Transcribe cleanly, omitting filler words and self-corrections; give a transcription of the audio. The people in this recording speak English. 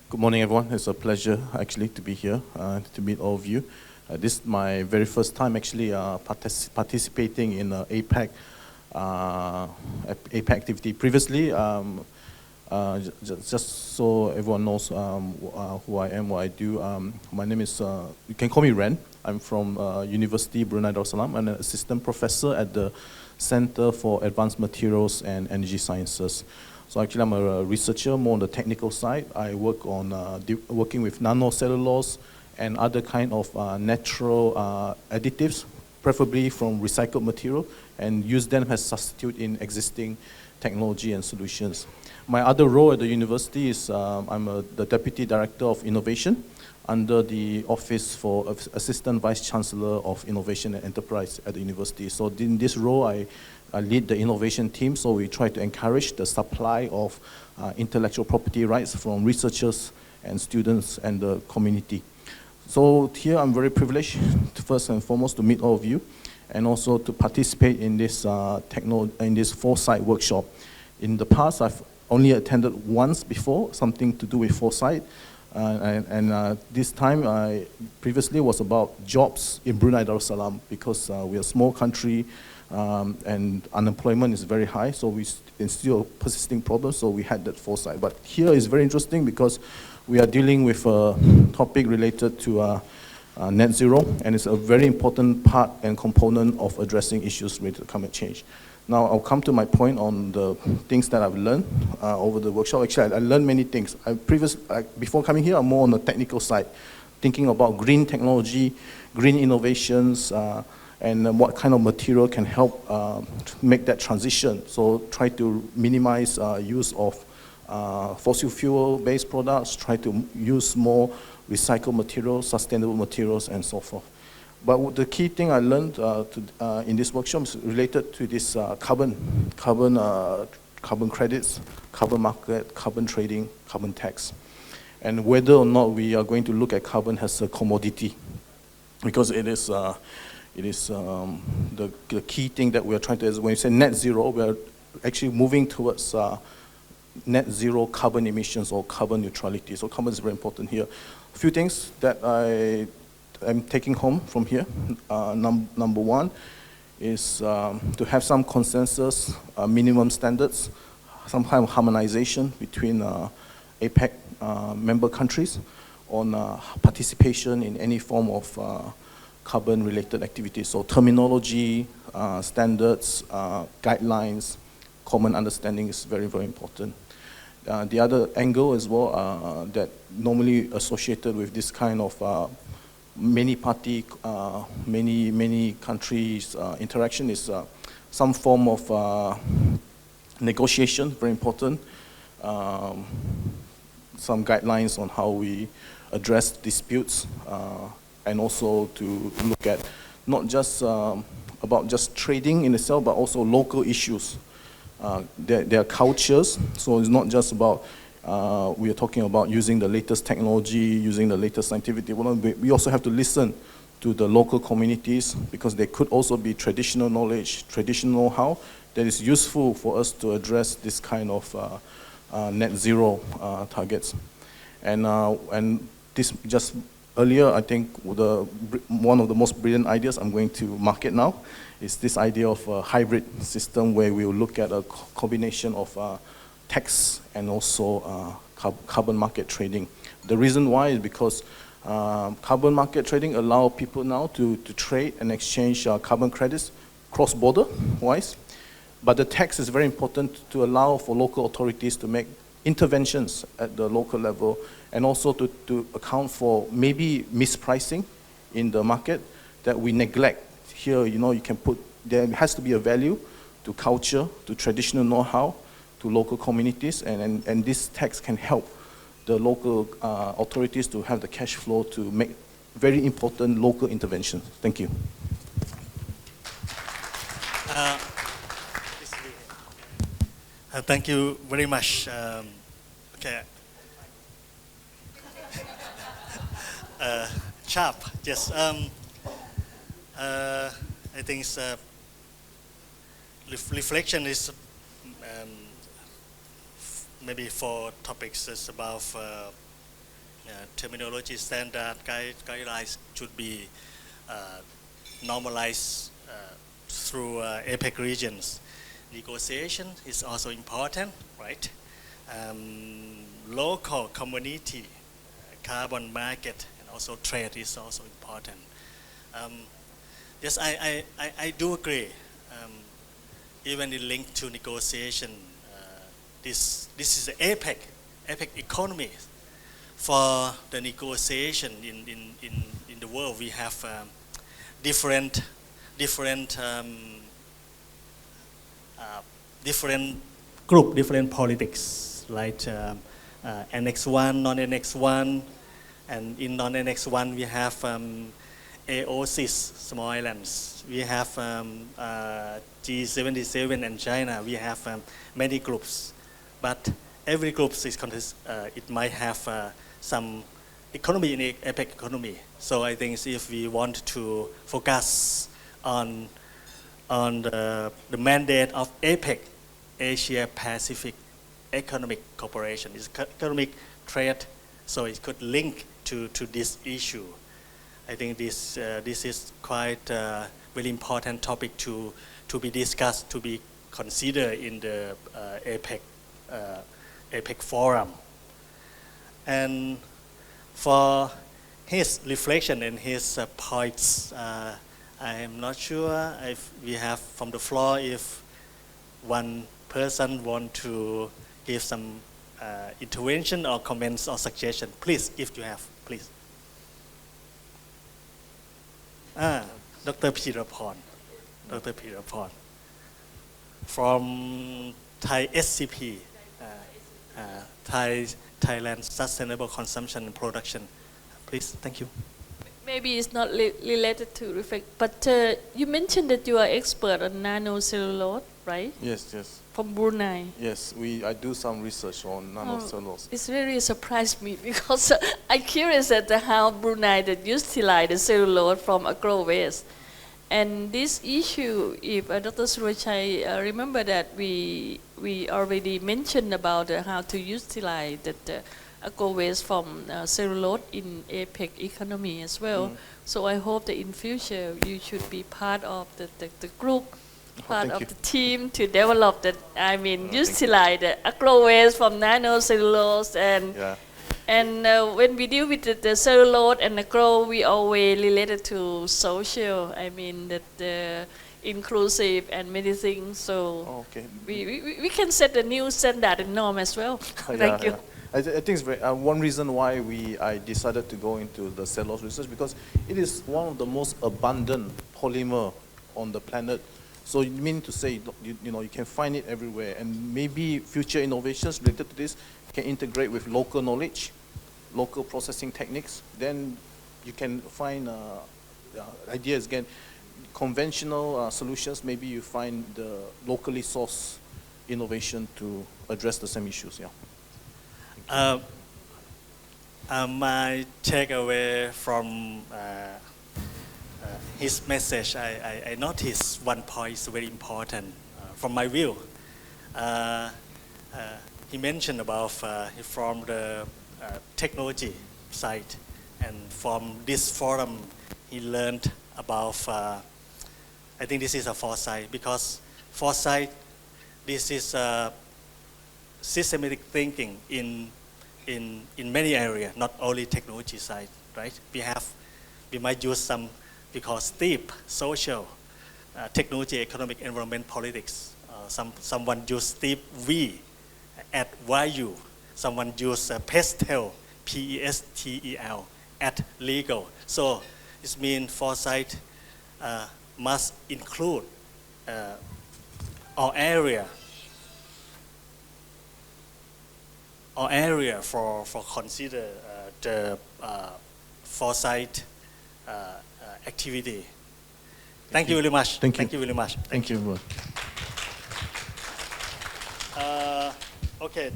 Good morning, everyone. It's a pleasure actually to be here to meet all of you. This is my very first time actually participating in APAC APAC activity. Previously, just so everyone knows who I am, what I do. My name is, you can call me Ren. I'm from University Brunei Darussalam. I'm an assistant professor at the Center for Advanced Materials and Energy Sciences. So actually, I'm a researcher more on the technical side. I work on working with nanocellulose and other kind of natural additives, preferably from recycled material, and use them as substitute in existing technology and solutions. My other role at the university is I'm the Deputy Director of Innovation under the Office for Assistant Vice Chancellor of Innovation and Enterprise at the university. So in this role, I lead the innovation team, so we try to encourage the supply of intellectual property rights from researchers and students and the community. So here I'm very privileged, first and foremost, to meet all of you, and also to participate in this foresight workshop. In the past, I've only attended once before, something to do with foresight, and this time, previously was about jobs in Brunei Darussalam, because we're a small country, and unemployment is very high, so it's still a persisting problem, so we had that foresight. But here is very interesting because we are dealing with a topic related to net zero, and it's a very important part and component of addressing issues related to climate change. Now, I'll come to my point on the things that I've learned over the workshop. Actually, I learned many things. Before coming here, I'm more on the technical side, thinking about green technology, green innovations, and what kind of material can help to make that transition. So try to minimize use of fossil fuel-based products, try to use more recycled materials, sustainable materials, and so forth. But the key thing I learned in this workshop is related to this carbon credits, carbon market, carbon trading, carbon tax, and whether or not we are going to look at carbon as a commodity, because it is the key thing that we are trying to, when you say net zero, we are actually moving towards net zero carbon emissions or carbon neutrality. So carbon is very important here. A few things that I'm taking home from here. Number one is to have some consensus, minimum standards, some kind of harmonization between APEC member countries on participation in any form of carbon-related activities. So terminology, standards, guidelines, common understanding is very, very important. The other angle as well that normally associated with this kind of many countries interaction is some form of negotiation, very important. Some guidelines on how we address disputes, and also to look at not just about just trading in itself, but also local issues. There are cultures, so it's not just about we are talking about using the latest technology, using the latest scientific development. We also have to listen to the local communities, because there could also be traditional knowledge, traditional know-how that is useful for us to address this kind of net zero targets. And this just earlier, I think one of the most brilliant ideas I'm going to market now is this idea of a hybrid system where we will look at a combination of tax and also carbon market trading. The reason why is because carbon market trading allows people now to trade and exchange carbon credits cross-border wise, but the tax is very important to allow for local authorities to make interventions at the local level, and also to account for maybe mispricing in the market that we neglect. Here, you can put, there has to be a value to culture, to traditional know-how, to local communities, and this tax can help the local authorities to have the cash flow to make very important local interventions. Thank you. Thank you very much. Okay. Sharp, yes. I think reflection is maybe 4 topics. It's about terminology standard guidelines should be normalized through APEC regions. Negotiation is also important, right? Local community, carbon market, and also trade is also important. Yes, I do agree. Even in link to negotiation, this is the APEC economy. For the negotiation in the world, we have different group, different politics, like Annex 1, non-Annex 1, and in non-Annex 1 we have AOCs, small islands. We have G77 and China. We have many groups, but every group is it might have some economy in APEC economy. So I think if we want to focus on the mandate of APEC, Asia Pacific Economic Cooperation, is economic trade, so it could link to this issue. I think this is quite a very important topic to be discussed, to be considered in the APEC forum. And for his reflection and his points, I am not sure if we have from the floor, if one person want to give some intervention or comments or suggestion. Please, if you have, please. Dr. Pirapon. Dr. Pirapon. From Thai SCP, Thailand Sustainable Consumption and Production. Please, thank you. Maybe it's not related to reflect, but you mentioned that you are expert on nanocellulose, right? Yes, yes. From Brunei. Yes, I do some research on nanocellulose. It's really surprised me because I'm curious at how Brunei that utilize the cellulose from agro waste. And this issue, if Dr. Surachai remember that we already mentioned about how to utilize the agro waste from cellulose in APEC economy as well. So I hope that in future you should be part of the group, part of the team to develop that. I mean, utilize the agro waste from nanocellulose and when we deal with the cellulose and agro, we always related to social. I mean that inclusive and many things. So we can set a new standard and norm as well. Thank you. I think it's very, one reason why I decided to go into the cellulose research, because it is one of the most abundant polymer on the planet. So you mean to say, you can find it everywhere, and maybe future innovations related to this can integrate with local knowledge, local processing techniques. Then you can find ideas again. Conventional solutions, maybe you find the locally sourced innovation to address the same issues. My takeaway from his message, I noticed one point is very important from my view. He mentioned about from the technology side, and from this forum he learned about, I think this is a foresight, because foresight, this is systematic thinking in many areas, not only technology side, right? We might use some, because STEEP, social, technology, economic, environment, politics. Someone use STEEP V, add value. Someone use PESTEL, PESTEL, add legal. So it means foresight must include our area for consider the foresight activity. Thank you very much. Thank you very much. Thank you. Okay,